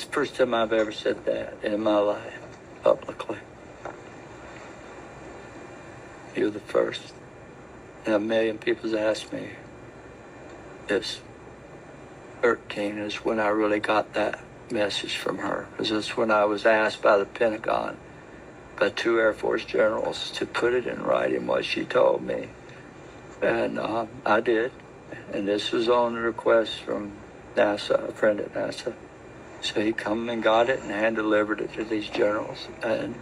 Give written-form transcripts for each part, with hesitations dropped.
the first time I've ever said that in my life, publicly. You're the first. And a million people's asked me. This 13 is when I really got that message from her. Because it's when I was asked by the Pentagon, by 2 Air Force generals, to put it in writing what she told me. And I did. And this was on the request from NASA, a friend at NASA. So he come and got it and hand-delivered it to these generals. And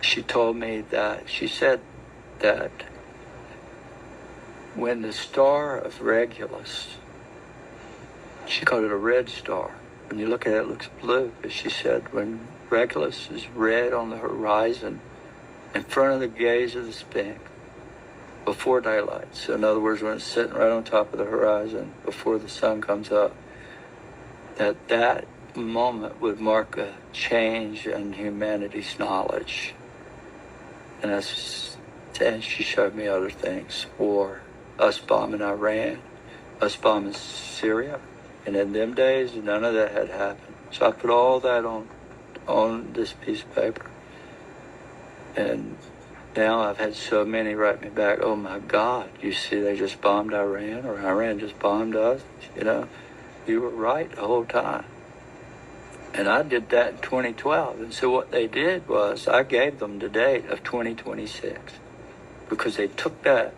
she told me that, she said that when the star of Regulus, she called it a red star. When you look at it, it looks blue. But she said when Regulus is red on the horizon, in front of the gaze of the Sphinx, before daylight. So in other words, when it's sitting right on top of the horizon, before the sun comes up, that moment would mark a change in humanity's knowledge. And she showed me other things. War, us bombing Iran, us bombing Syria. And in them days, none of that had happened. So I put all that on this piece of paper. And now I've had so many write me back, oh my God, you see they just bombed Iran, or Iran just bombed us. You know, you were right the whole time. And I did that in 2012. And so what they did was I gave them the date of 2026 because they took that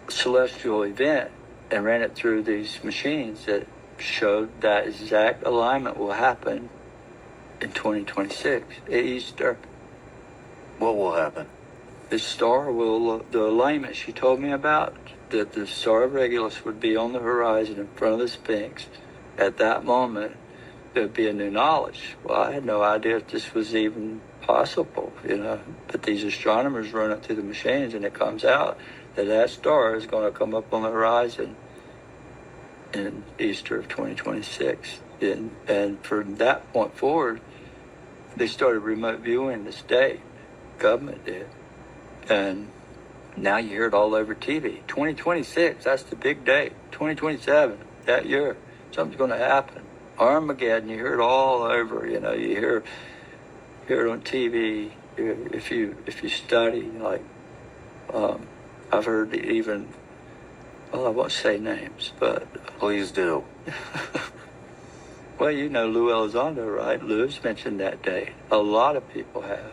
celestial event and ran it through these machines that showed that exact alignment will happen in 2026 at Easter. What will happen? The star will, the alignment she told me about, that the star of Regulus would be on the horizon in front of the Sphinx. At that moment, there would be a new knowledge. Well, I had no idea if this was even possible, you know. But these astronomers run it through the machines, and it comes out that star is going to come up on the horizon in Easter of 2026. And from that point forward, they started remote viewing this date. Government did. And now you hear it all over TV. 2026, that's the big date. 2027, that year, something's going to happen. Armageddon, you hear it all over. You know, you hear it on TV. If you study, like I've heard even, well, I won't say names, but please do. Well, you know Lou Elizondo, right? Lou's mentioned that date. A lot of people have.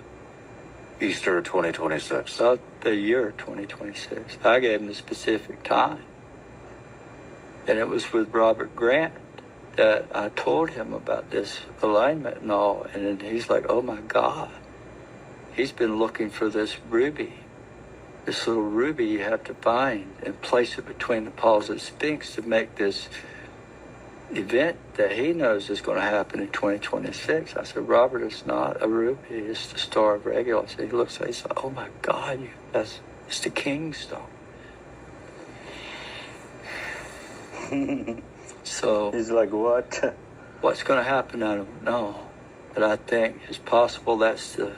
Easter 2026. About the year 2026. I gave him the specific time. And it was with Robert Grant that I told him about this alignment and all. And then he's like, oh my God. He's been looking for this ruby. This little ruby you have to find and place it between the paws of the Sphinx to make this event that he knows is going to happen in 2026. I said, Robert, it's not a ruby, it's the star of Regulus. He looks at it, he's like, oh my God, it's the king's star. So he's like, what? What's going to happen, I don't know. But I think it's possible that's the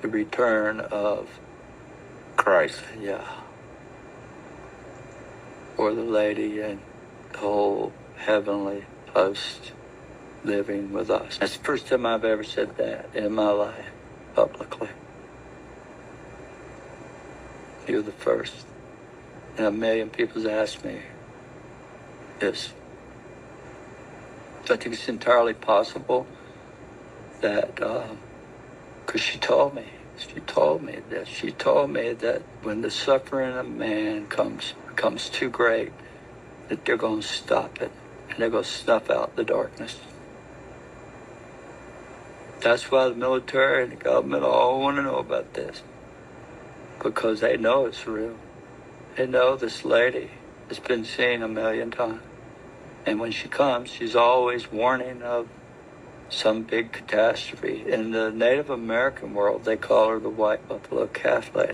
return of Christ. Yeah. Or the lady and the whole heavenly host living with us. That's the first time I've ever said that in my life, publicly. You're the first. And a million people's asked me this. So I think it's entirely possible that, because she told me that when the suffering of man becomes too great, that they're going to stop it and they're going to snuff out the darkness. That's why the military and the government all want to know about this, because they know it's real. They know this lady has been seen 1,000,000 times, and when she comes, she's always warning of some big catastrophe. In the Native American world, they call her the White Buffalo Calf Lady.